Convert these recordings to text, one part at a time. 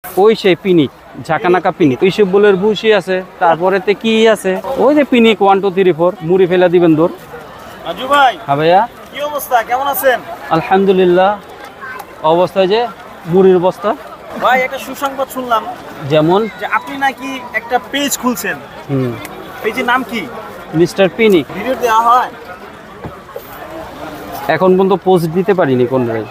ওই সেই পিনিক ঝাঁকানাকা পিনিক ওইসব বলের ভুসি আছে, তারপরেতে কি আছে ওই যে পিনিক 1 2 3 4 মুড়ি ফেলা দিবেন দূর। রাজু ভাই, হ্যাঁ ভাইয়া, কি অবস্থা, কেমন আছেন? আলহামদুলিল্লাহ। অবস্থায় যে মুড়ির বস্তা। ভাই একটা সুসংবাদ শুনলাম যেমন যে আপনি নাকি একটা পেজ খুলছেন। পেজের নাম কি? মিস্টার পিনিক। ভিডিও দেওয়া হয়? এখন পর্যন্ত পোস্ট দিতে পারিনি কোন রে,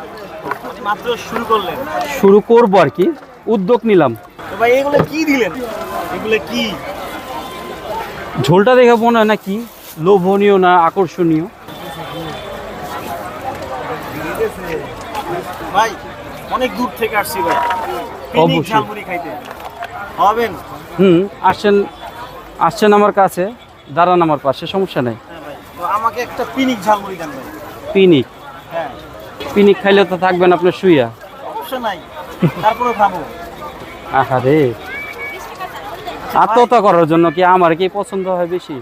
মাত্র শুরু করলেন? শুরু করবো আর কি, উদ্যোগ নিলাম। তো ভাই এগুলো কি দিলেন? এগুলো কি? ঝোলটা দেখে মনে হয় না কি লোভনীয় না আকর্ষণীয়। ভাই অনেক দূর থেকে আসছি ভাই, পিনিক অবশ্যই। ঝালমুড়ি খাইতে হবেন। আসছেন আসছেন আমার কাছে, দাঁড়ান আমার পাশে, সমস্যা নেই। হ্যাঁ ভাই, তো আমাকে একটা পিনিক ঝালমুড়ি দেন ভাই। পিনিক হ্যাঁ, পিনিক খাইলে তো থাকবেন আপনার শুইয়া। সমস্যা নাই, তারপরে খাবো। আহারে, আত্মহত্যা করার জন্য কি আমার কি পছন্দ হয় বেশি?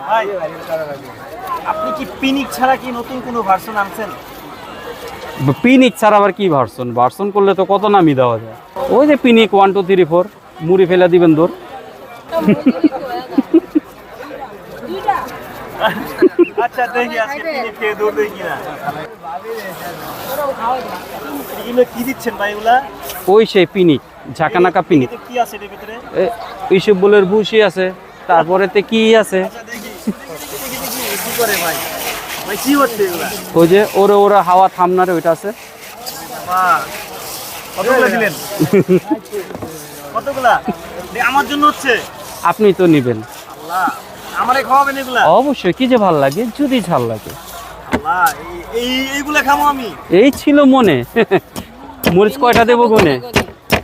ভাই আপনি কি পিনিক ছাড়া কি নতুন কোনো ভার্সন আনছেন? পিনিক ছাড়া আবার কি ভার্সন? ভার্সন করলে তো কত নামই দেওয়া যায়। ওই যে পিনিক 1 2 3 4 মুড়ি ফেলা দিবেন দূর। আচ্ছা দেখি আজকে পিনিক খেয়ে দৌড় দেই কিনা। এগুলো কি দিচ্ছেন ভাই এগুলা? ওই সেই পিনিক ঝাঁকানাকা পিনিক এতে কি আছে এর ভিতরে? এইসব বলের ভুসি আছে, তারপরেতে কি আছে আচ্ছা দেখি দেখি দেখি কি করে ভাই? ভাই কি হচ্ছে এগুলা? ওই যে ওরা ওরা হাওয়া থামনারে ওইটা আছে। বাহ, কতগুলা দিলেন? কতগুলা? আমার জন্য হচ্ছে? আপনি তো নিবেন। আল্লাহ, আমারে খাওয়াবেন এগুলা? অবশ্যই, কি যে ভাল লাগে, যদি ঝাল লাগে। আল্লাহ, এইগুলা খাবো আমি? এই ছিল মনে। মরিচ কয়টা দেবো গুনে?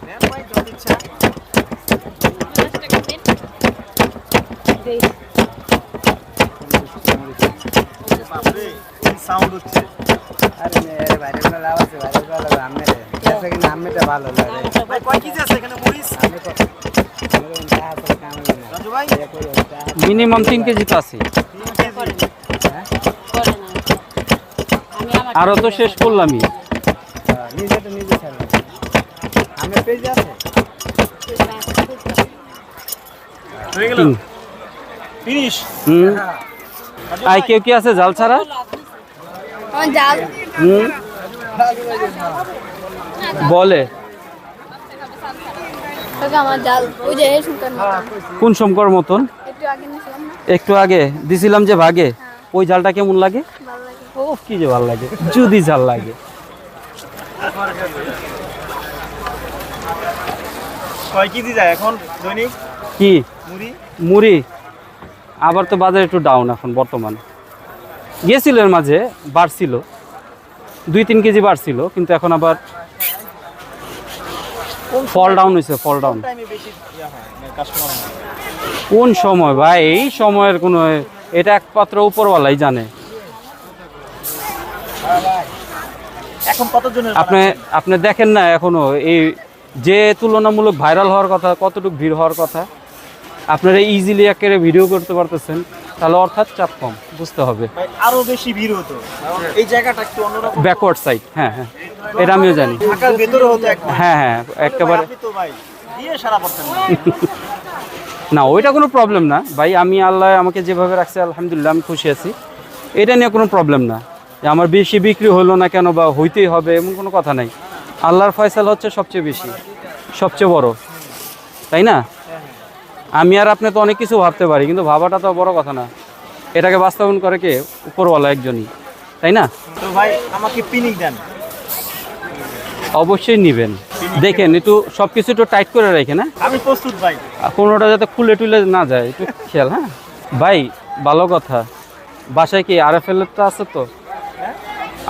দেন ভাই, যত ইচ্ছা। বাপরে, কি সাউন্ড হচ্ছে। ভাই কয় কেজি আছে এখানে মরিচ? রাজু ভাই, মিনিমাম 3 কেজি তো আছে। 3 কেজি। আরো তো শেষ করলামই। হয়ে গেল? ফিনিশ? আই কেউ কি আছে জাল ছাড়া? জাল হুম, বলে আমার জাল ওই যে শুনতেন কোন সমকর মতন? একটু আগে নিছিলাম না, একটু আগে দিছিলাম যে ভাগে, ওই জালটা কেমন লাগে? ভালো লাগে। ও কি যে ভালো লাগে, যদি জাল লাগে। কয় কেজি যায় এখন দৈনিক কি মুড়ি? মুড়ি আবার তো বাজারে একটু ডাউন এখন বর্তমান। গিয়েছিল এর মাঝে, বাড়ছিল 2-3 কেজি বাড়ছিল, কিন্তু এখন আবার ফল ডাউন হয়েছে, ফল ডাউন। টাইমে বেশি ইয়া হয়, কাস্টমার হয়। কোন সময় ভাই? এই সময়ের কোনো, এটা একমাত্র উপরওয়ালাই জানে। এখন কতজনের আপনি আপনি দেখেন না এখনো এই যে তুলনামূলক ভাইরাল হওয়ার কথা, কতটুকু ভিড় হওয়ার কথা, আপনারা ইজিলি একেবারে ভিডিও করতে পারতেছেন, তাহলে অর্থাৎ চাপ কম, বুঝতে হবে। ভাই আরো বেশি ভিড় হতো, কারণ এই জায়গাটা একটু অন্যরকম। ব্যাকওয়ার্ড সাইড, হ্যাঁ হ্যাঁ, এটা আমিও জানি। ঢাকার ভেতরে হতো একদম। হ্যাঁ হ্যাঁ, একেবারে। আপনি তো ভাই দিয়ে সারা পড়তেন না। না, ওইটা কোনো প্রবলেম না ভাই, আমি আল্লাহ আমাকে যেভাবে রাখছে আলহামদুলিল্লাহ আমি খুশি আছি, এটা নিয়ে কোনো প্রবলেম না। যে আমার বেশি বিক্রি হলো না কেন বা হইতেই হবে এমন কোনো কথা নাই। আল্লাহর ফয়সালা হচ্ছে সবচেয়ে বেশি, সবচেয়ে বড়, তাই না? আমি আর আপনি তো অনেক কিছু ভাবতে পারি, কিন্তু ভাবাটা তো বড় কথা না। এটাকে বাস্তবায়ন করে কে? উপরওয়ালা একজনই, তাই না? তো ভাই আমাকে পিনিক দেন। অবশ্যই নিবেন। দেখেন একটু সব কিছু একটু টাইট করে রাখেন, হ্যাঁ, আমি প্রস্তুত ভাই। আর কোনোটা যাতে খুলে টুলে না যায়, একটু খেয়াল। হ্যাঁ ভাই, ভালো কথা। বাসায় কি আরএফএল-এরটা আছে তো?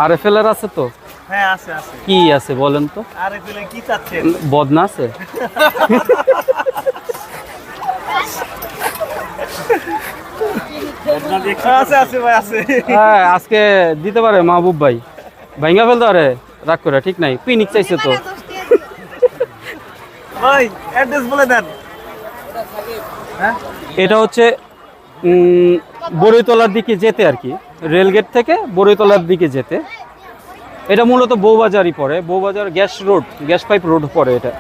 আরএফএল-এর আছে তো? হ্যাঁ আছে আছে। কি আছে বলেন তো? আরে তুই কি চাচ্ছেন? বদনা আছে? আছে আছে ভাই আছে। হ্যাঁ, আজকে দিতে পারে মাহবুব ভাই, ভাঙ্গা ফেলতে পারে রাগ করে, ঠিক নাই। পিনিক চাইছে তো। ভাই অ্যাড্রেস বলে দেন। হ্যাঁ, এটা হচ্ছে বড়ইতলার দিকে যেতে আর কি, রেলগেট থেকে বড়ইতলার দিকে যেতে এটা মূলত বউবাজারই পড়ে, Bowbazar gas road, gas pipe road পড়ে এটা।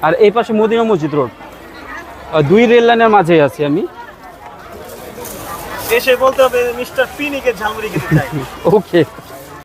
আর এই পাশে মদিনা মসজিদ রোড, দুই রেল লাইনের মাঝে আছি আমি। এসে বলতে হবে মিস্টার পিনিকের ঝালমুড়ি খেতে চাই। ওকে।